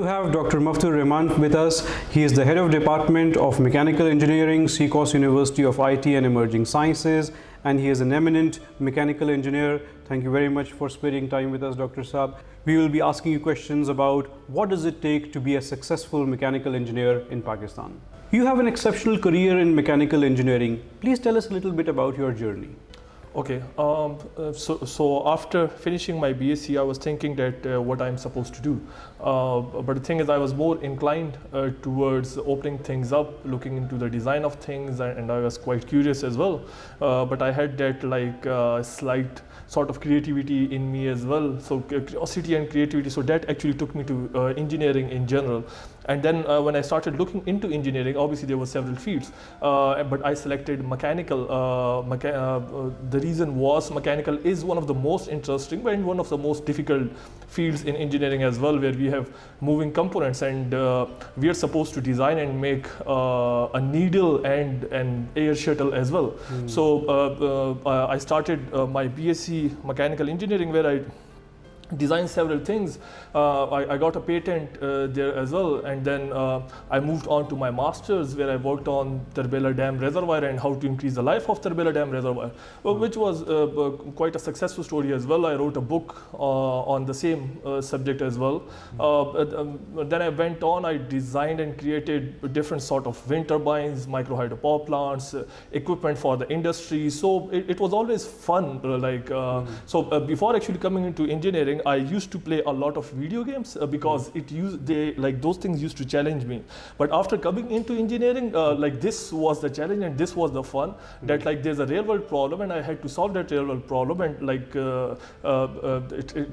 to have Dr. Muftooh Ur Rehman with us. He is the head of Department of Mechanical Engineering, CCOS University of IT and Emerging Sciences, and he is an eminent mechanical engineer. Thank you very much for spending time with us, Dr. Saab. We will be asking you questions about what does it take to be a successful mechanical engineer in Pakistan. You have an exceptional career in mechanical engineering. Please tell us a little bit about your journey. Okay, so after finishing my BSc, I was thinking that what I'm supposed to do. But the thing is, I was more inclined towards opening things up, looking into the design of things, and I was quite curious as well. But I had that slight sort of creativity in me as well. So curiosity and creativity, so that actually took me to engineering in general. And then when I started looking into engineering, obviously there were several fields, but I selected mechanical. The reason was mechanical is one of the most interesting and one of the most difficult fields in engineering as well, where we have moving components, and we are supposed to design and make a needle and an air shuttle as well. So I started my BSc mechanical engineering, where I designed several things. I got a patent there as well, and then I moved on to my master's, where I worked on Tarbela Dam Reservoir and how to increase the life of Tarbela Dam Reservoir, which was quite a successful story as well. I wrote a book on the same subject as well. Then I went on, I designed and created different sort of wind turbines, micro hydro power plants, equipment for the industry. So it was always fun. So before actually coming into engineering, I used to play a lot of video games because those things used to challenge me. But after coming into engineering, this was the challenge and this was the fun. That there's a real world problem and I had to solve that real world problem, and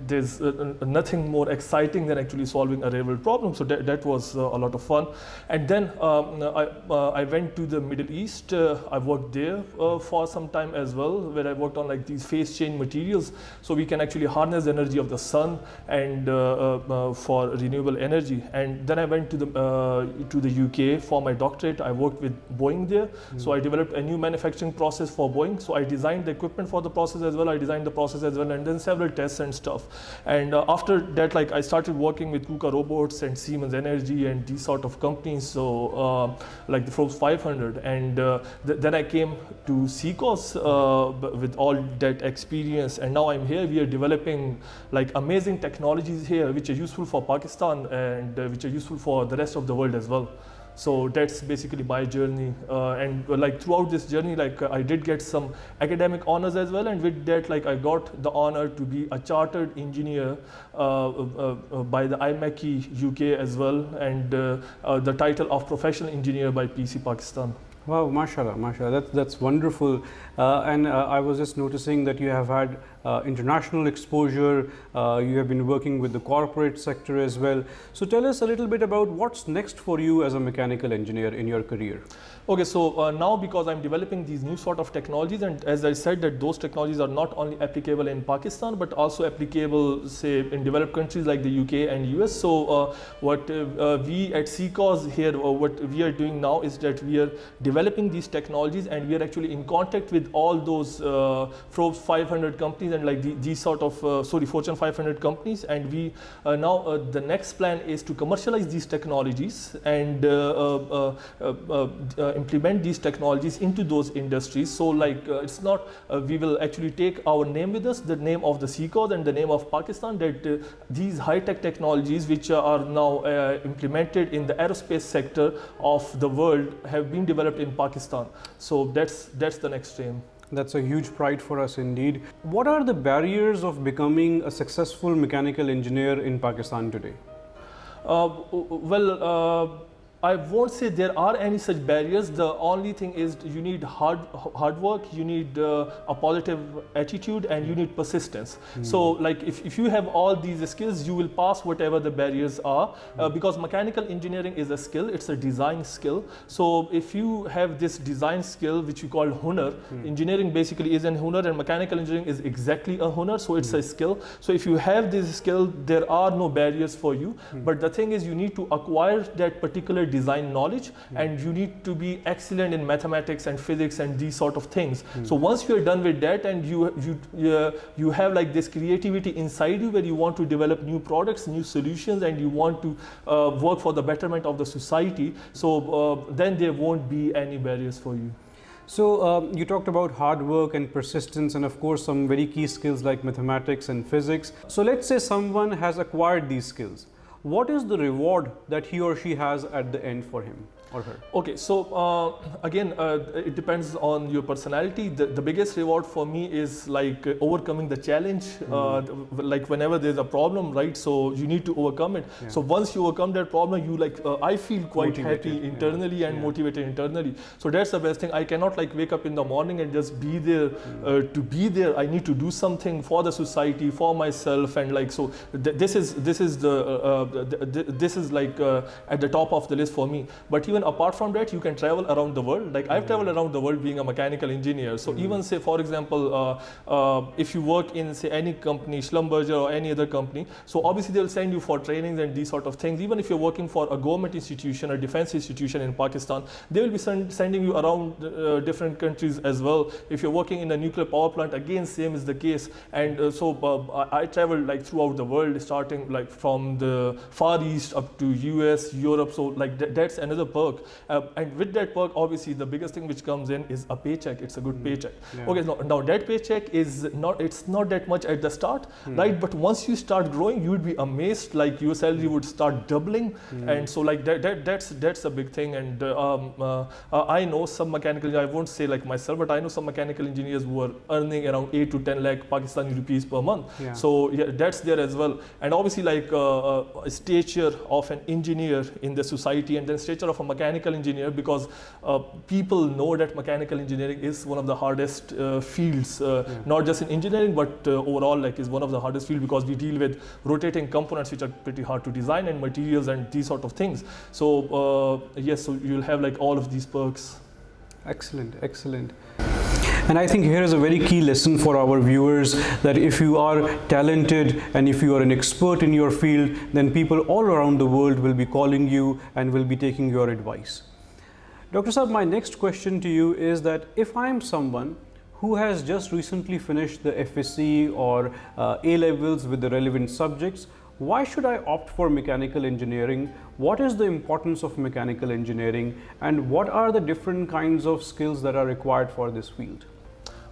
there's nothing more exciting than actually solving a real world problem. So that was a lot of fun. And then I went to the Middle East. I worked there for some time as well, where I worked on these phase change materials, so we can actually harness the energy of the sun and for renewable energy. And then I went to the UK for my doctorate. I worked with Boeing there. So I developed a new manufacturing process for Boeing. So I designed the equipment for the process as well. I designed the process as well, and then several tests and stuff. And after that, I started working with KUKA Robots and Siemens Energy and these sort of companies. So like the Forbes 500. And then I came to CCOS with all that experience. And now I'm here. We are developing amazing technologies here, which are useful for Pakistan and which are useful for the rest of the world as well. So that's basically my journey. And throughout this journey, I did get some academic honors as well. And with that, I got the honor to be a chartered engineer by the IMechE UK as well, and the title of professional engineer by PC Pakistan. Wow, mashallah, mashallah, that's wonderful. And I was just noticing that you have had international exposure. You have been working with the corporate sector as well. So tell us a little bit about what's next for you as a mechanical engineer in your career. Okay, so now because I'm developing these new sort of technologies, and as I said, that those technologies are not only applicable in Pakistan, but also applicable, say, in developed countries like the UK and US. So what we at CCOS here, what we are doing now is that we are developing these technologies, and we are actually in contact with all those Forbes 500 companies and these sort of, Fortune 500 companies. And we now, the next plan is to commercialize these technologies and implement these technologies into those industries. So it's not, we will actually take our name with us, the name of the CCOS and the name of Pakistan, that these high-tech technologies which are now implemented in the aerospace sector of the world have been developed in Pakistan. So that's the next aim. That's a huge pride for us indeed. What are the barriers of becoming a successful mechanical engineer in Pakistan today? I won't say there are any such barriers. The only thing is you need hard work, you need a positive attitude, and you need persistence. So if you have all these skills, you will pass whatever the barriers are, because mechanical engineering is a skill, it's a design skill. So if you have this design skill, which we call hunar, engineering basically is an hunar, and mechanical engineering is exactly a hunar, so it's a skill. So if you have this skill, there are no barriers for you. But the thing is, you need to acquire that particular design knowledge, and you need to be excellent in mathematics and physics and these sort of things. So once you're done with that, and you have like this creativity inside you where you want to develop new products, new solutions, and you want to work for the betterment of the society, so then there won't be any barriers for you. So you talked about hard work and persistence, and of course some very key skills like mathematics and physics. So let's say someone has acquired these skills. What is the reward that he or she has at the end for him or her? Okay, so again, it depends on your personality. The biggest reward for me is like overcoming the challenge. Like whenever there's a problem, right? So you need to overcome it. Yeah. So once you overcome that problem, you like I feel quite Motivated, happy internally and motivated internally. So that's the best thing. I cannot like wake up in the morning and just be there. To be there, I need to do something for the society, for myself, and like so. This is like at the top of the list for me. But even apart from that, you can travel around the world. Like I've traveled around the world being a mechanical engineer. So even say, for example, if you work in say any company, Schlumberger or any other company, so obviously they'll send you for trainings and these sort of things. Even if you're working for a government institution or defense institution in Pakistan, they will be sending you around different countries as well. If you're working in a nuclear power plant, again, same is the case. And so I traveled like throughout the world, starting like from the Far East up to US, Europe. So like that's another perk. And with that perk, obviously the biggest thing which comes in is a paycheck. It's a good paycheck. Yeah. Okay, now that paycheck is not that much at the start, right? But once you start growing, you would be amazed. Like your salary would start doubling, and so like that's a big thing. And I know some mechanical engineers, I won't say like myself, but I know some mechanical engineers who are earning around 8 to 10 lakh Pakistani rupees per month. Yeah. So yeah, that's there as well. And obviously like a stature of an engineer in the society, and then stature of a mechanical engineer, because people know that mechanical engineering is one of the hardest fields, not just in engineering, but overall like is one of the hardest fields, because we deal with rotating components which are pretty hard to design, and materials and these sort of things. So yes, so you'll have like all of these perks. Excellent, excellent. And I think here is a very key lesson for our viewers, that if you are talented and if you are an expert in your field, then people all around the world will be calling you and will be taking your advice. Dr. Saab, my next question to you is that if I am someone who has just recently finished the FSC or A-levels with the relevant subjects, why should I opt for mechanical engineering? What is the importance of mechanical engineering, and what are the different kinds of skills that are required for this field?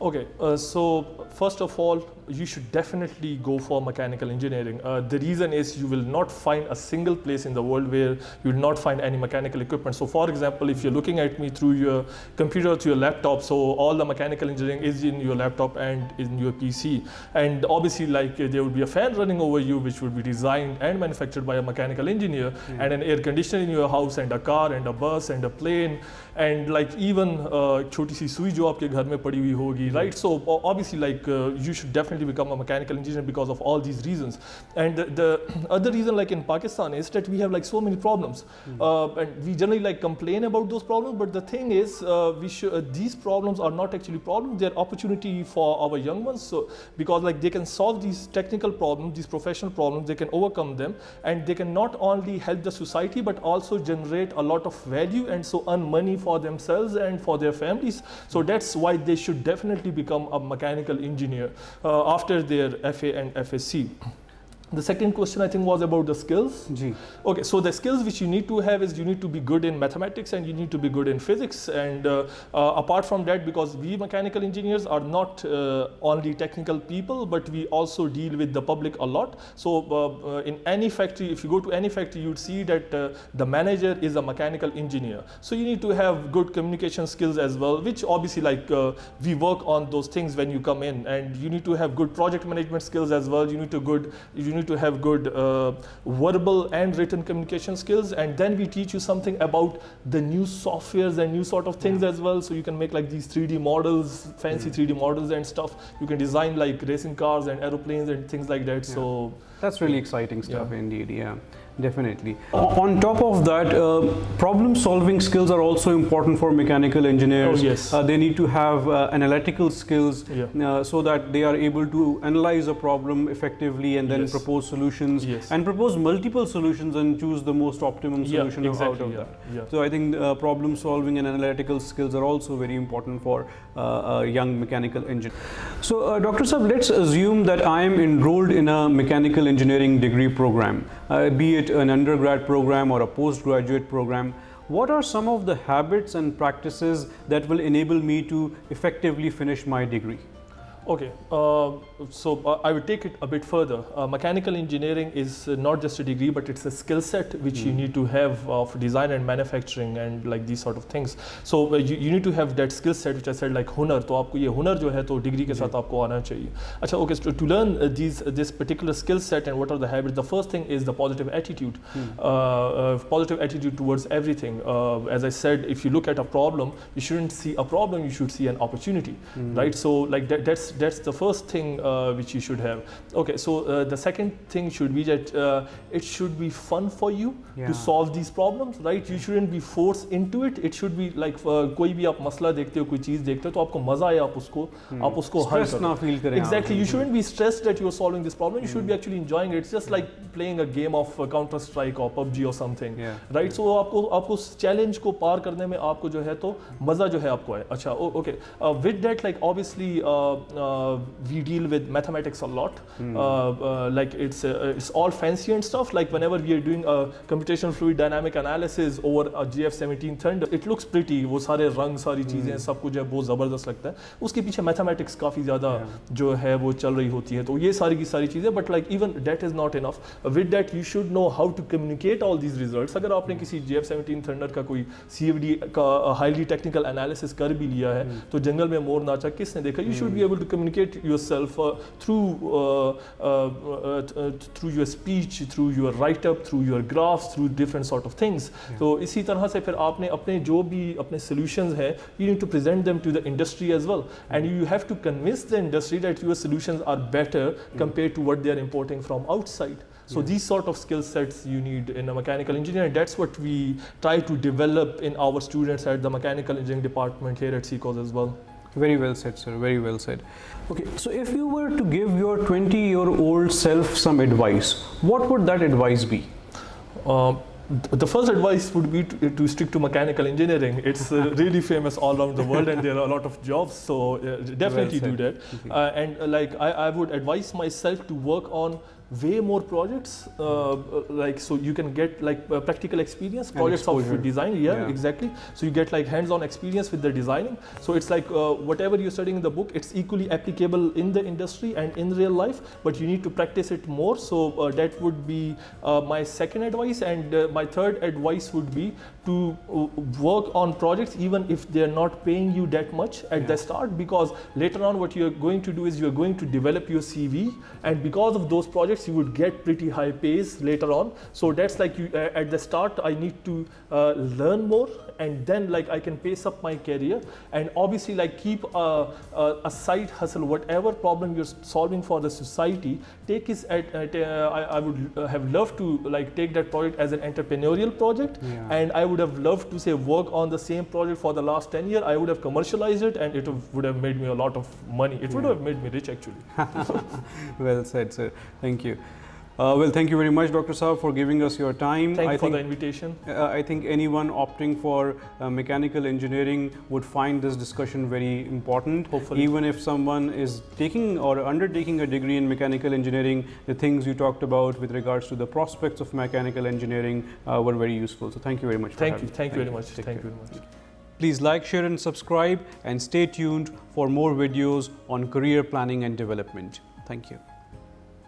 Okay, so first of all, you should definitely go for mechanical engineering. The reason is you will not find a single place in the world where you will not find any mechanical equipment. So for example, if you're looking at me through your computer, through your laptop, so all the mechanical engineering is in your laptop and in your PC. And obviously like there will be a fan running over you which would be designed and manufactured by a mechanical engineer, and an air conditioner in your house, and a car, and a bus, and a plane, and like even choti si sui jo aapke ghar mein padi hui hogi, right? So obviously like you should definitely become a mechanical engineer because of all these reasons. And the other reason like in Pakistan is that we have like so many problems, and we generally like complain about those problems, but the thing is these problems are not actually problems, they're opportunity for our young ones. So because like they can solve these technical problems, these professional problems, they can overcome them, and they can not only help the society but also generate a lot of value, and so earn money for themselves and for their families. So that's why they should definitely become a mechanical engineer after their FA and FSC. The second question I think was about the skills. Okay, so the skills which you need to have is you need to be good in mathematics and you need to be good in physics. And apart from that, because we mechanical engineers are not only technical people, but we also deal with the public a lot. So in any factory, if you go to any factory, you'd see that the manager is a mechanical engineer. So you need to have good communication skills as well, which obviously like we work on those things when you come in. And you need to have good project management skills as well. You need to have good verbal and written communication skills, and then we teach you something about the new softwares and new sort of things as well. So you can make like these 3D models, fancy 3D models and stuff. You can design like racing cars and aeroplanes and things like that. So that's really exciting stuff indeed. Yeah. Definitely. On top of that, problem solving skills are also important for mechanical engineers. Oh, yes. They need to have analytical skills, Yeah. so that they are able to analyze a problem effectively and then Yes. propose solutions, Yes. and propose multiple solutions and choose the most optimum solution out of that. Yeah. So I think problem solving and analytical skills are also very important for a young mechanical engineer. So Dr. Saab, let's assume that I am enrolled in a mechanical engineering degree program, be it an undergrad program or a postgraduate program. What are some of the habits and practices that will enable me to effectively finish my degree? Okay, so I would take it a bit further. Mechanical engineering is not just a degree, but it's a skill set which you need to have of design and manufacturing and like these sort of things. So you need to have that skill set which I said like हुनर, तो आपको ये हुनर जो है तो degree के साथ आपको आना चाहिए. अच्छा, okay, so to learn this particular skill set and what are the habits, the first thing is the positive attitude. Positive attitude towards everything. As I said, if you look at a problem, you shouldn't see a problem, you should see an opportunity, right? So like that's the first thing which you should have. Okay, so the second thing should be that it should be fun for you to solve these problems, right? You shouldn't be forced into it. It should be like कोई भी आप मसला देखते हो, कोई चीज़ देखते हो, तो आपको मजा आए आप उसको हल करो. ना feel करें. Exactly, you shouldn't be stressed that you are solving this problem. You should be actually enjoying it. It's just like playing a game of Counter Strike or PUBG or something, right? So आपको challenge को पार करने में आपको जो है तो मजा जो है आपको है. अच्छा, okay. With that, like obviously we deal with mathematics a lot. Like it's all fancy and stuff. Like whenever we are doing a computational fluid dynamic analysis over a GF17 Thunder, it looks pretty. वो सारे रंग, सारी चीजें, सब कुछ है बहुत जबरदस्त लगता है. उसके पीछे mathematics काफी ज़्यादा जो है वो चल रही होती है. तो ये सारी की सारी चीजें. But like even that is not enough. With that you should know how to communicate all these results. अगर आपने किसी GF17 Thunder का कोई CFD का highly technical analysis कर भी लिया है, तो जंगल में मोर नाचा किसने देखा? You should be able to communicate yourself through your speech, through your write-up, through your graphs, through different sort of things. So इसी तरह से फिर आपने अपने जो भी अपने solutions हैं, you need to present them to the industry as well, and you have to convince the industry that your solutions are better compared to what they are importing from outside. So these sort of skill sets you need in a mechanical engineer, and that's what we try to develop in our students at the mechanical engineering department here at CCOS as well. Very well said, sir. Very well said. Okay, so if you were to give your 20-year-old self some advice, what would that advice be? The first advice would be to stick to mechanical engineering. It's really famous all around the world, and there are a lot of jobs. So definitely do that. And like I would advise myself to work on way more projects, like so you can get like practical experience, projects of design. Yeah, exactly. So you get like hands-on experience with the designing. So it's like whatever you're studying in the book, it's equally applicable in the industry and in real life, but you need to practice it more. So that would be my second advice. And my third advice would be to work on projects even if they're not paying you that much at the start, because later on what you're going to do is you're going to develop your CV, and because of those projects you would get pretty high pays later on. So that's like you at the start I need to learn more, and then like I can pace up my career, and obviously like keep a side hustle. Whatever problem you're solving for the society, take it I would have loved to like take that project as an entrepreneurial project, and I would have loved to say work on the same project for the last 10 years. I would have commercialized it, and it would have made me a lot of money. It would have made me rich actually. Well said, sir. Thank you. Well, thank you very much, Dr. Saab, for giving us your time. Thank you for the invitation. I think anyone opting for mechanical engineering would find this discussion very important. Hopefully. Even if someone is taking or undertaking a degree in mechanical engineering, the things you talked about with regards to the prospects of mechanical engineering were very useful. So thank you very much. Thank you very much. Thank you very much. Please like, share and subscribe, and stay tuned for more videos on career planning and development. Thank you.